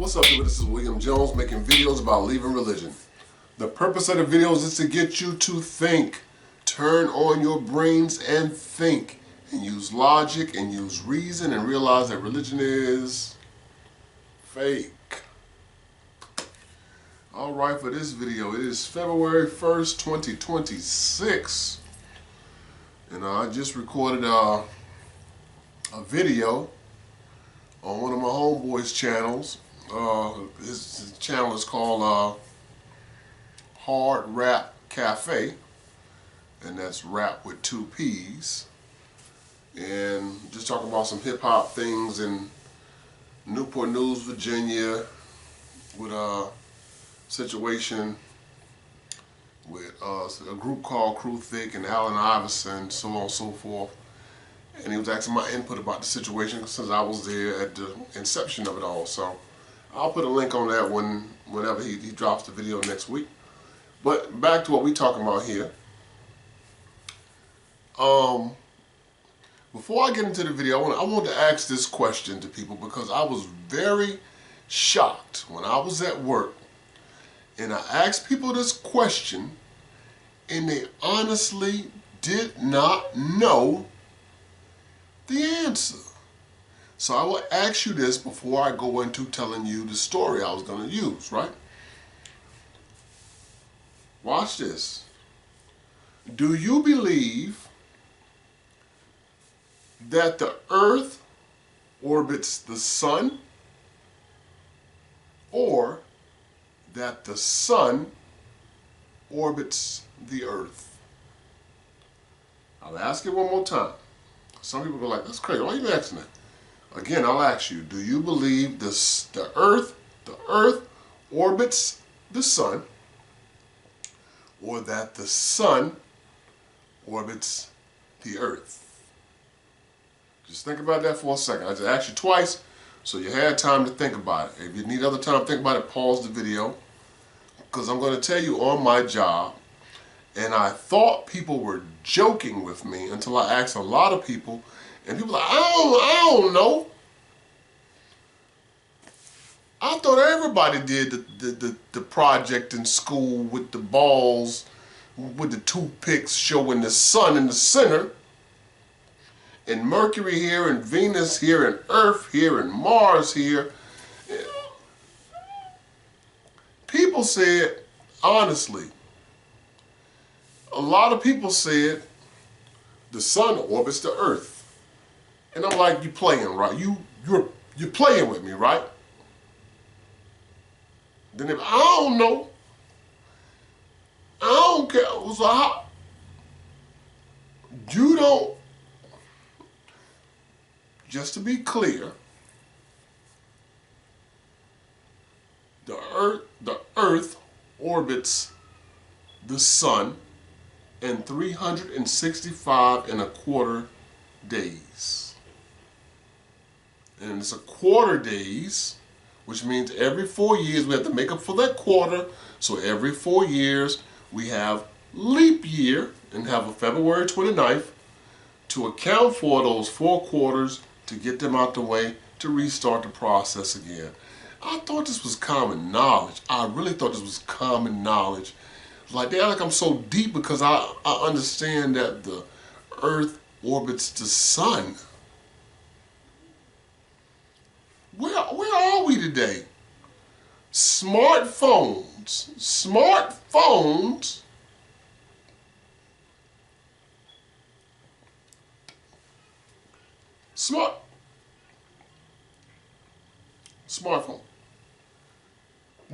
What's up, people? This is William Jones making videos about leaving religion. The purpose of the videos is to get you to think. Turn on your brains and think. And use logic and use reason and realize that religion is fake. Alright, for this video, it is February 1st, 2026. And I just recorded a video on one of my homeboys' channels. His channel is called Hard Rap Cafe, and that's rap with 2 P's. And just talking about some hip hop things in Newport News, Virginia, with a situation with a group called Crew Thick and Allen Iverson, so on and so forth. And he was asking my input about the situation since I was there at the inception of it all. So I'll put a link on that whenever he drops the video next week. But back to what we're talking about here. Before I get into the video, I want to ask this question to people because I was very shocked when I was at work and I asked people this question and they honestly did not know the answer. So I will ask you this before I go into telling you the story I was going to use, right? Watch this. Do you believe that the earth orbits the sun, or that the sun orbits the earth? I'll ask it one more time. Some people go like, that's crazy, why are you asking that? Again, I'll ask you, do you believe the earth orbits the sun, or that the sun orbits the earth? Just think about that for a second. I just asked you twice, so you had time to think about it. If you need other time to think about it, pause the video, because I'm going to tell you on my job, and I thought people were joking with me until I asked a lot of people, and people were like, I don't know. I thought everybody did the project in school with the balls, with the toothpicks showing the sun in the center, and Mercury here, and Venus here, and Earth here, and Mars here. People said, honestly, a lot of people said the sun orbits the Earth. And I'm like, you playing, right? You're playing with me, right? Then if I don't know, I don't care. So how, you don't, just to be clear, the earth orbits the sun in 365.25 days. And it's a quarter days, which means every 4 years we have to make up for that quarter. So every 4 years we have leap year and have a February 29th to account for those 4 quarters, to get them out the way, to restart the process again. I thought this was common knowledge. I really thought this was common knowledge. Like, they act like I'm so deep because I understand that the earth orbits the sun. Where are we today? Smartphones. Smartphone.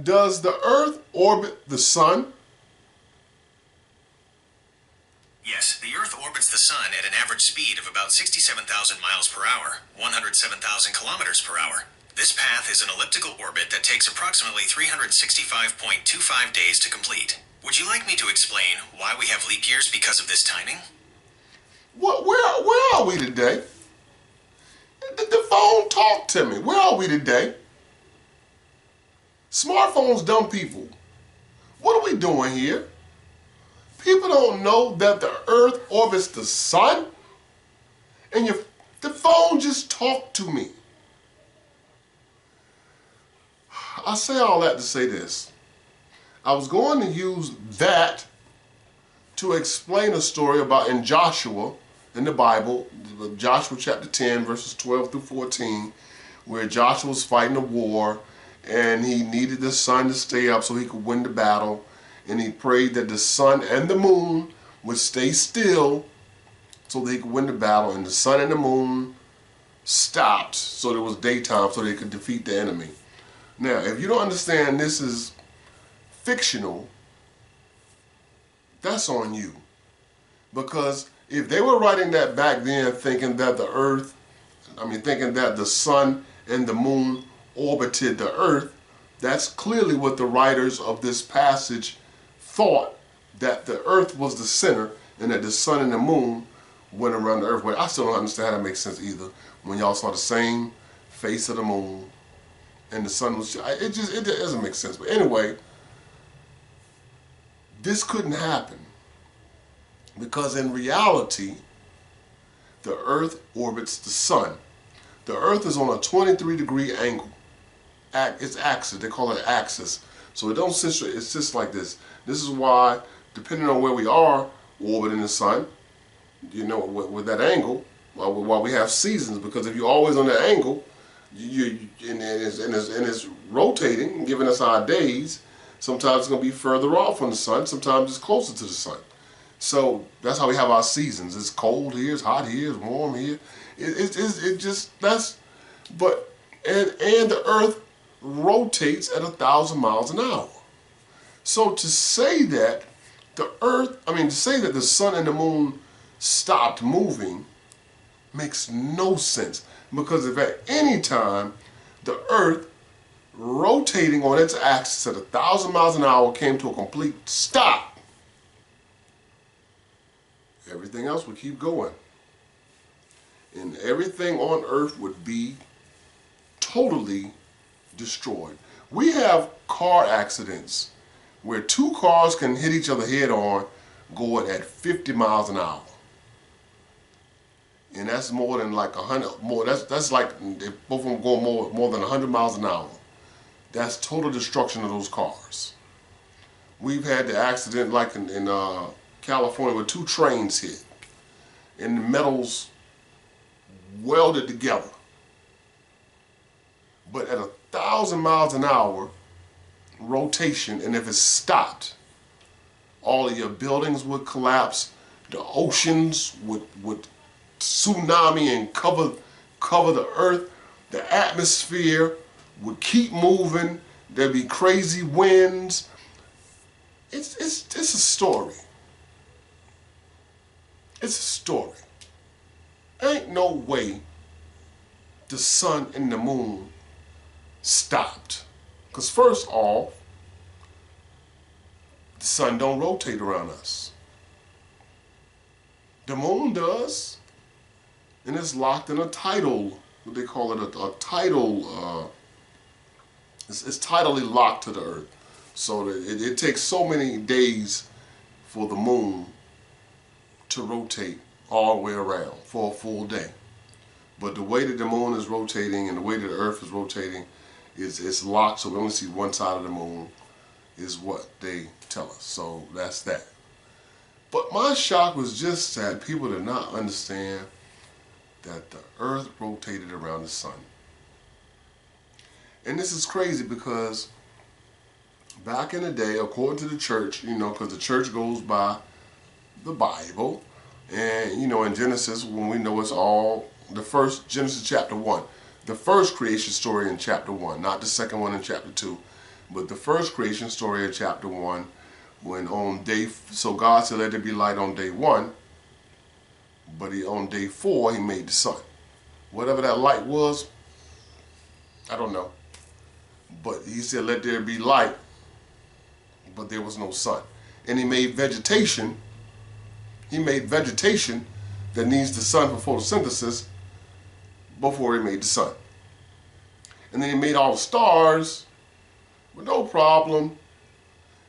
Does the earth orbit the sun? Yes, the Earth orbits the Sun at an average speed of about 67,000 miles per hour, 107,000 kilometers per hour. This path is an elliptical orbit that takes approximately 365.25 days to complete. Would you like me to explain why we have leap years because of this timing? Where are we today? The phone talked to me. Where are we today? Smartphones, dumb people. What are we doing here? People don't know that the earth orbits the sun? And the phone just talked to me. I say all that to say this. I was going to use that to explain a story about in Joshua, in the Bible, Joshua chapter 10, verses 12 through 14, where Joshua was fighting a war, and he needed the sun to stay up so he could win the battle, and he prayed that the sun and the moon would stay still so they could win the battle, and the sun and the moon stopped so there was daytime so they could defeat the enemy. Now, if you don't understand this is fictional, that's on you. Because if they were writing that back then thinking that thinking that the sun and the moon orbited the earth, that's clearly what the writers of this passage thought, that the earth was the center and that the sun and the moon went around the earth. But I still don't understand how that makes sense either. When y'all saw the same face of the moon and the sun was, it doesn't make sense. But anyway, this couldn't happen because in reality, the earth orbits the sun. The earth is on a 23-degree angle. Its axis, they call it axis. So it don't sit, it sits like this. This is why, depending on where we are orbiting the sun, you know, with that angle, while we have seasons, because if you're always on that angle, and it's rotating and giving us our days, sometimes it's going to be further off from the sun, sometimes it's closer to the sun. So that's how we have our seasons. It's cold here, it's hot here, it's warm here. And the earth rotates at 1,000 miles an hour. So to say that to say that the sun and the moon stopped moving makes no sense. Because if at any time the earth rotating on its axis at 1,000 miles an hour came to a complete stop, everything else would keep going. And everything on earth would be totally destroyed. We have car accidents where two cars can hit each other head on going at 50 miles an hour. And that's more than like 100 more. That's like both of them going more than 100 miles an hour. That's total destruction of those cars. We've had the accident like in California where two trains hit and the metals welded together. But at 1,000 miles an hour rotation, and if it stopped, all of your buildings would collapse, the oceans would tsunami and cover the earth, the atmosphere would keep moving, there'd be crazy winds. It's a story. It's a story. Ain't no way the sun and the moon stopped. Because first off, the sun don't rotate around us. The moon does. And it's locked in a tidal, what they call it, a tidal, it's tidally locked to the earth. So that it takes so many days for the moon to rotate all the way around for a full day. But the way that the moon is rotating and the way that the earth is rotating, it's locked, so we only see one side of the moon, is what they tell us. So that's that. But my shock was just that people did not understand that the earth rotated around the sun. And this is crazy because back in the day, according to the church, because the church goes by the Bible, and in Genesis, when we know it's all the first, Genesis chapter 1, the first creation story in chapter 1, not the second one in chapter 2, but the first creation story in chapter 1, so God said let there be light on day 1, but on day 4 he made the sun. Whatever that light was, I don't know. But he said let there be light, but there was no sun. And he made vegetation. He made vegetation that needs the sun for photosynthesis before he made the sun. And then he made all the stars with no problem.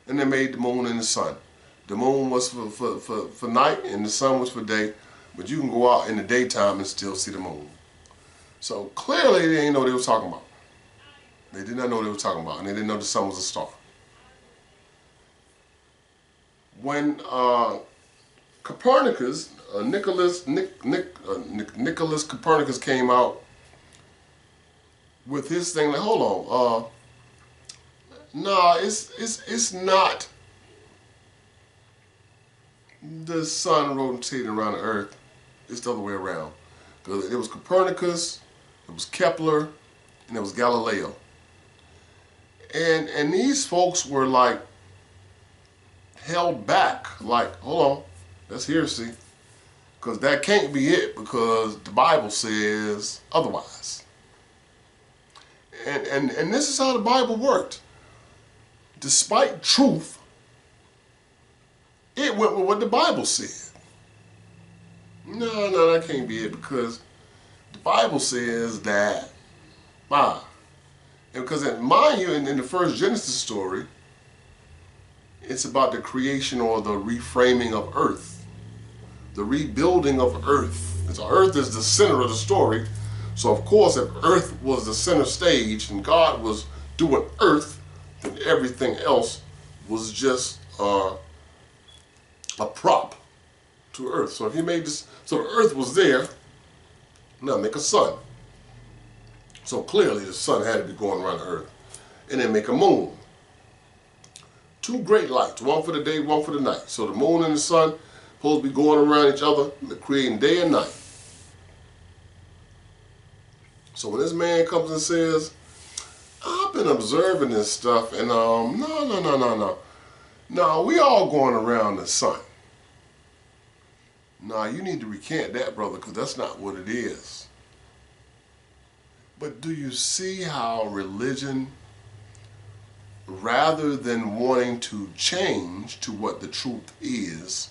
And then made the moon and the sun. The moon was for night and the sun was for day. But you can go out in the daytime and still see the moon. So clearly they didn't know what they were talking about. They did not know what they were talking about, and they didn't know the sun was a star. When Copernicus, Nicholas Copernicus came out with his thing, like, hold on, no, it's not the sun rotating around the earth, it's the other way around. Because it was Copernicus, it was Kepler, and it was Galileo. And these folks were like held back, like, hold on, that's heresy. Because that can't be it, because the Bible says otherwise. And this is how the Bible worked. Despite truth, it went with what the Bible said. No, that can't be it, because the Bible says that, and because, mind you, in the first Genesis story, it's about the creation or the reframing of earth, the rebuilding of earth. And so earth is the center of the story. So of course, if earth was the center stage and God was doing earth, then everything else was just a prop to earth. So if he made this, so earth was there, now make a sun. So clearly the sun had to be going around the earth. And then make a moon. Two great lights, one for the day, one for the night. So the moon and the sun supposed to be going around each other, creating day and night. So when this man comes and says, I've been observing this stuff, and no, we all going around the sun. No, you need to recant that, brother, because that's not what it is. But do you see how religion, rather than wanting to change to what the truth is,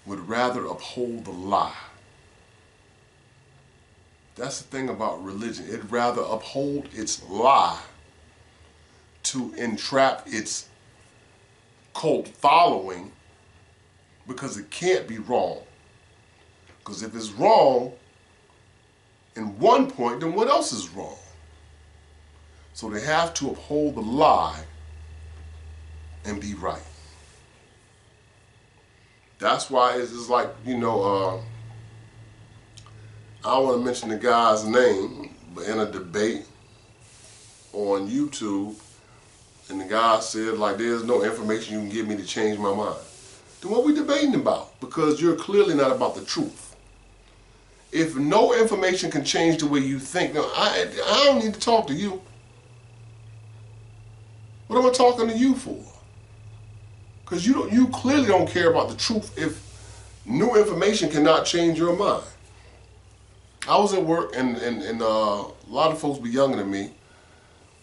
would rather uphold the lie? That's the thing about religion. It'd rather uphold its lie to entrap its cult following, because it can't be wrong. Because if it's wrong in one point, then what else is wrong? So they have to uphold the lie and be right. That's why it's just like, I don't want to mention the guy's name, but in a debate on YouTube, and the guy said, like, there's no information you can give me to change my mind. Then what are we debating about? Because you're clearly not about the truth. If no information can change the way you think, no, I don't need to talk to you. What am I talking to you for? Because you clearly don't care about the truth if new information cannot change your mind. I was at work, and a lot of folks be younger than me,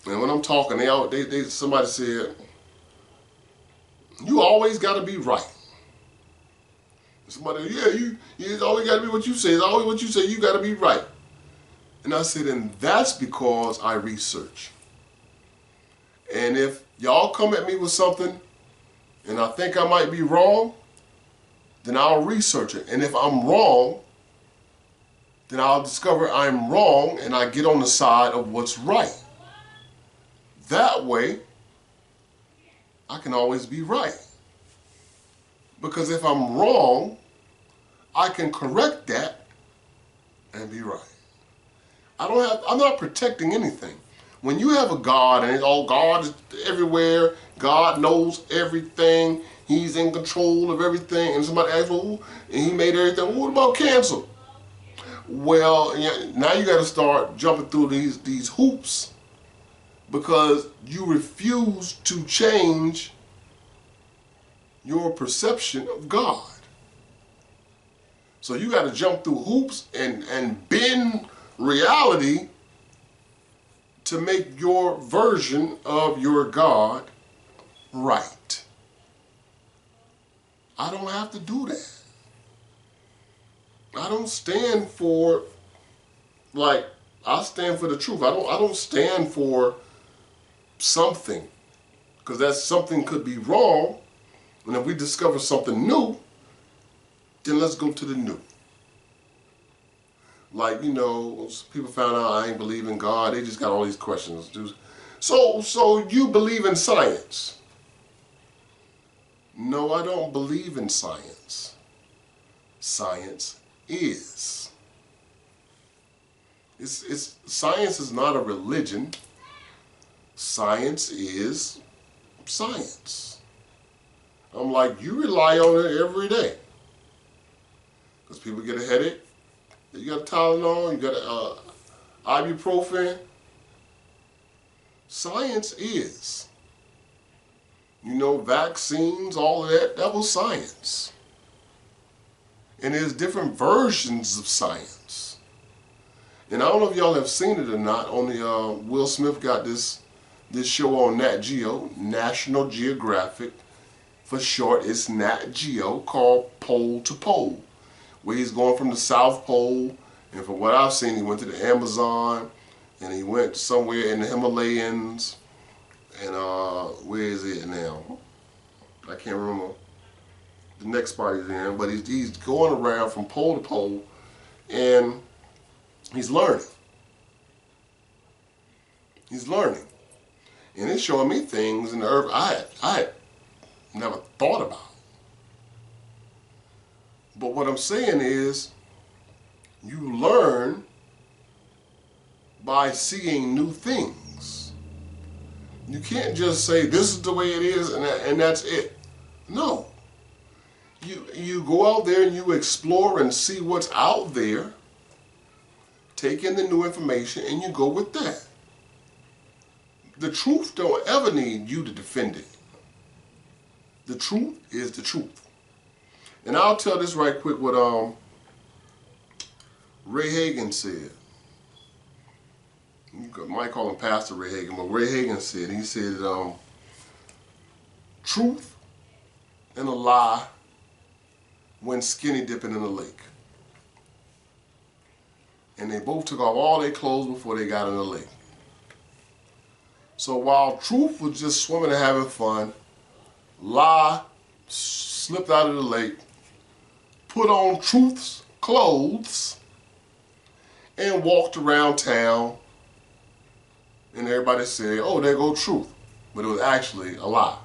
and when I'm talking, somebody said, you always got to be right. Somebody, you always got to be what you say. It's always what you say, you got to be right. And I said, and that's because I research. And if y'all come at me with something and I think I might be wrong, then I'll research it. And if I'm wrong, then I'll discover I'm wrong and I get on the side of what's right. That way, I can always be right. Because if I'm wrong, I can correct that and be right. I'm not protecting anything. When you have a God and God is everywhere, God knows everything, He's in control of everything, and somebody asks, well, and He made everything, well, what about cancer? Well, now you got to start jumping through these hoops, because you refuse to change your perception of God. So you got to jump through hoops and bend reality to make your version of your God right. I don't have to do that. I don't stand for, I stand for the truth. I don't stand for something, because that something could be wrong, and if we discover something new, then let's go to the new. Like, people found out I ain't believe in God, they just got all these questions. So you believe in science? No, I don't believe in science. Science is. Science is not a religion. Science is science. I'm like, you rely on it every day. Because people get a headache. You got a Tylenol, you got ibuprofen. Science is. You know, vaccines, all of that, that was science. And there's different versions of science. And I don't know if y'all have seen it or not. On the Will Smith got this show on Nat Geo, National Geographic. For short, it's Nat Geo, called Pole to Pole, where he's going from the South Pole, and from what I've seen, he went to the Amazon, and he went somewhere in the Himalayas, and where is it now? I can't remember the next spot he's in, but he's going around from pole to pole, and he's learning. He's learning. And it's showing me things in the earth I had never thought about. But what I'm saying is, you learn by seeing new things. You can't just say, this is the way it is, and that's it. No. You go out there and you explore and see what's out there, take in the new information, and you go with that. The truth don't ever need you to defend it. The truth is the truth. And I'll tell this right quick what Ray Hagan said. You might call him Pastor Ray Hagan, but Ray Hagan said, he said, truth and a lie went skinny dipping in the lake. And they both took off all their clothes before they got in the lake. So while truth was just swimming and having fun, lie slipped out of the lake, put on truth's clothes, and walked around town, and everybody said, oh, there goes truth. But it was actually a lie.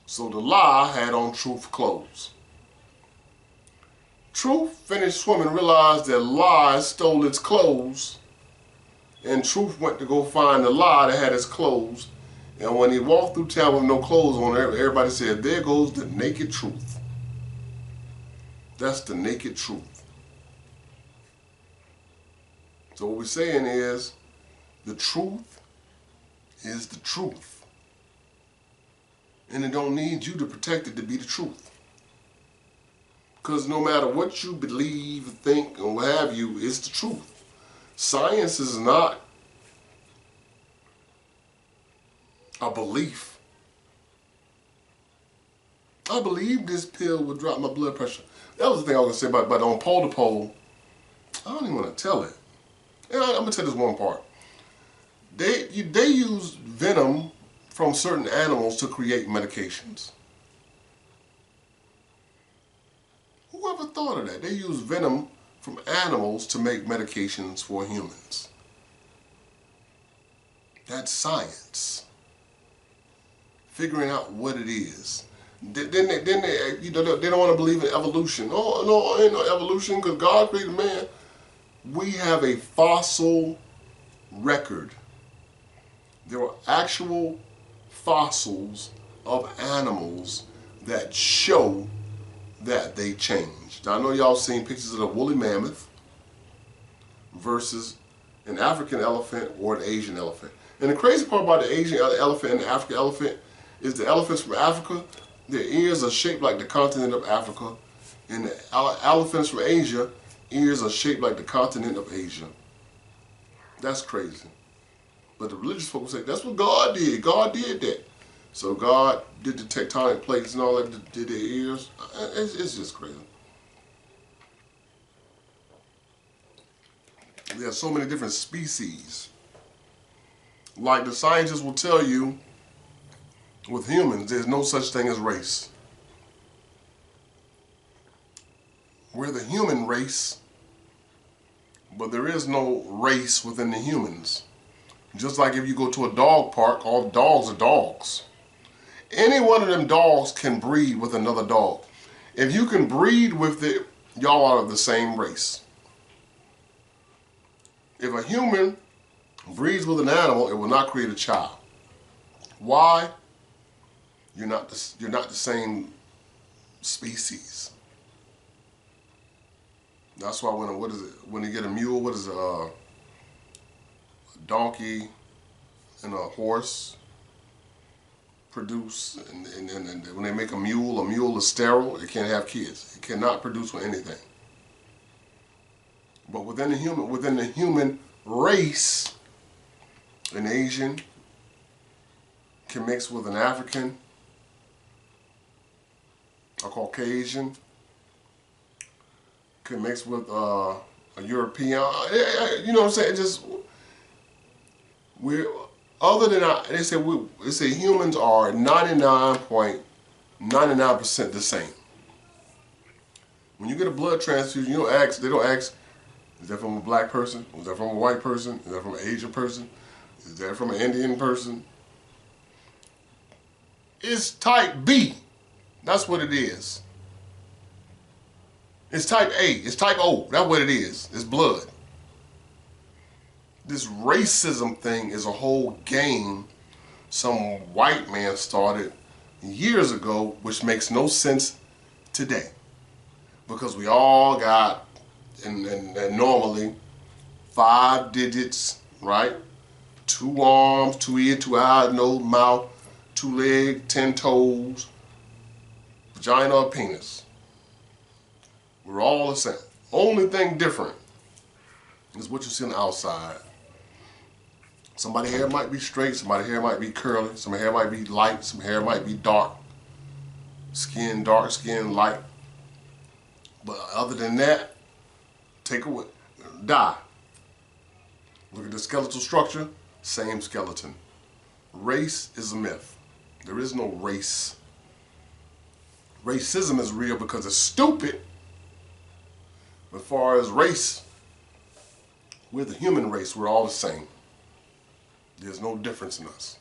So the lie had on truth clothes. Truth finished swimming, realized that lie stole its clothes, and truth went to go find the lie that had its clothes. And when he walked through town with no clothes on, everybody said, there goes the naked truth. That's the naked truth. So what we're saying is, the truth is the truth. And it don't need you to protect it to be the truth. Because no matter what you believe, think, and what have you, it's the truth. Science is not a belief. I believe this pill would drop my blood pressure. That was the thing I was going to say about on pole to pole. I don't even want to tell it. And I'm going to tell this one part. They use venom from certain animals to create medications. Whoever thought of that? They use venom from animals to make medications for humans. That's science. Figuring out what it is. Then they don't want to believe in evolution. Oh no, ain't no evolution because God created man. We have a fossil record. There are actual fossils of animals that show that they changed. Now, I know y'all seen pictures of the woolly mammoth versus an African elephant or an Asian elephant. And the crazy part about the Asian elephant and the African elephant is the elephants from Africa, their ears are shaped like the continent of Africa, and the elephants from Asia, ears are shaped like the continent of Asia. That's crazy. But the religious folks say, that's what God did. God did that. So God did the tectonic plates and all that, did their ears. It's just crazy. There are so many different species. Like the scientists will tell you, with humans, there's no such thing as race. We're the human race, but there is no race within the humans. Just like if you go to a dog park, all dogs are dogs. Any one of them dogs can breed with another dog. If you can breed with it, y'all are of the same race. If a human breeds with an animal, it will not create a child. Why? You're not the same species. That's why when you get a mule, what is it? A donkey and a horse produce, and when they make a mule is sterile. It can't have kids. It cannot produce with anything. But within the human race, an Asian can mix with an African, a Caucasian, can mix with a European. You know what I'm saying? Just they say humans are 99.99% the same. When you get a blood transfusion, they don't ask, is that from a black person? Is that from a white person? Is that from an Asian person? Is that from an Indian person? It's type B. That's what it is. It's type A. It's type O. That's what it is. It's blood. This racism thing is a whole game some white man started years ago, which makes no sense today. Because we all got, and normally, 5 digits, right? 2 arms, 2 ears, 2 eyes, nose, mouth, 2 legs, 10 toes, vagina or penis. We're all the same. Only thing different is what you see on the outside. Somebody's hair might be straight, somebody's hair might be curly, some hair might be light, some hair might be dark skin, light. But other than that, take away, die. Look at the skeletal structure, same skeleton. Race is a myth. There is no race. Racism is real because it's stupid. As far as race, we're the human race. We're all the same. There's no difference in us.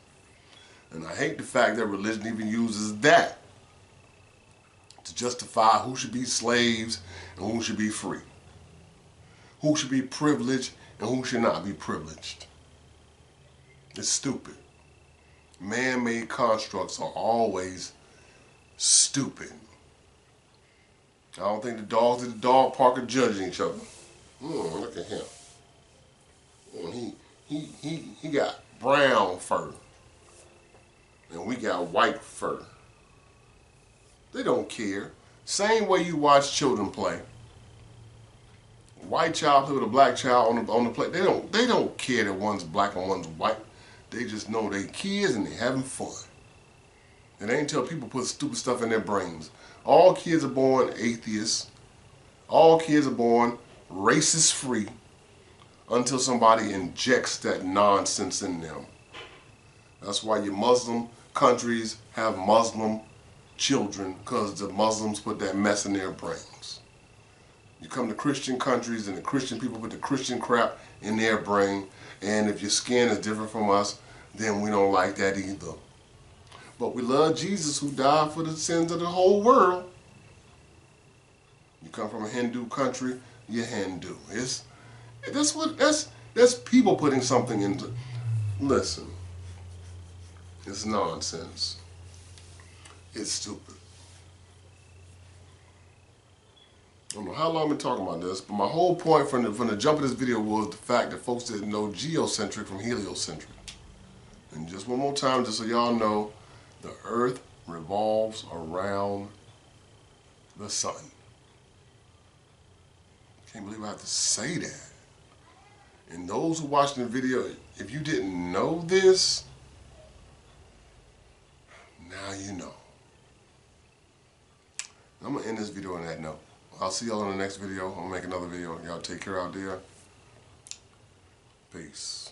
And I hate the fact that religion even uses that to justify who should be slaves and who should be free. Who should be privileged and who should not be privileged. It's stupid. Man-made constructs are always stupid. I don't think the dogs at the dog park are judging each other. Look at him. He got brown fur. And we got white fur. They don't care. Same way you watch children play. White child play with a black child on the play. They don't care that one's black and one's white. They just know they kids and they having fun. And they ain't until people put stupid stuff in their brains. All kids are born atheists. All kids are born racist free until somebody injects that nonsense in them. That's why your Muslim countries have Muslim children, because the Muslims put that mess in their brains. You come to Christian countries and the Christian people put the Christian crap in their brain, and if your skin is different from us, then we don't like that either. But we love Jesus, who died for the sins of the whole world. You come from a Hindu country, you're Hindu. That's people putting something into. Listen, it's nonsense. It's stupid. I don't know how long I've been talking about this, but my whole point from the jump of this video was the fact that folks didn't know geocentric from heliocentric. And just one more time, just so y'all know, the earth revolves around the sun. Can't believe I have to say that. And those who watching the video, if you didn't know this, now you know. I'm going to end this video on that note. I'll see y'all in the next video. I'm going to make another video. Y'all take care out there. Peace.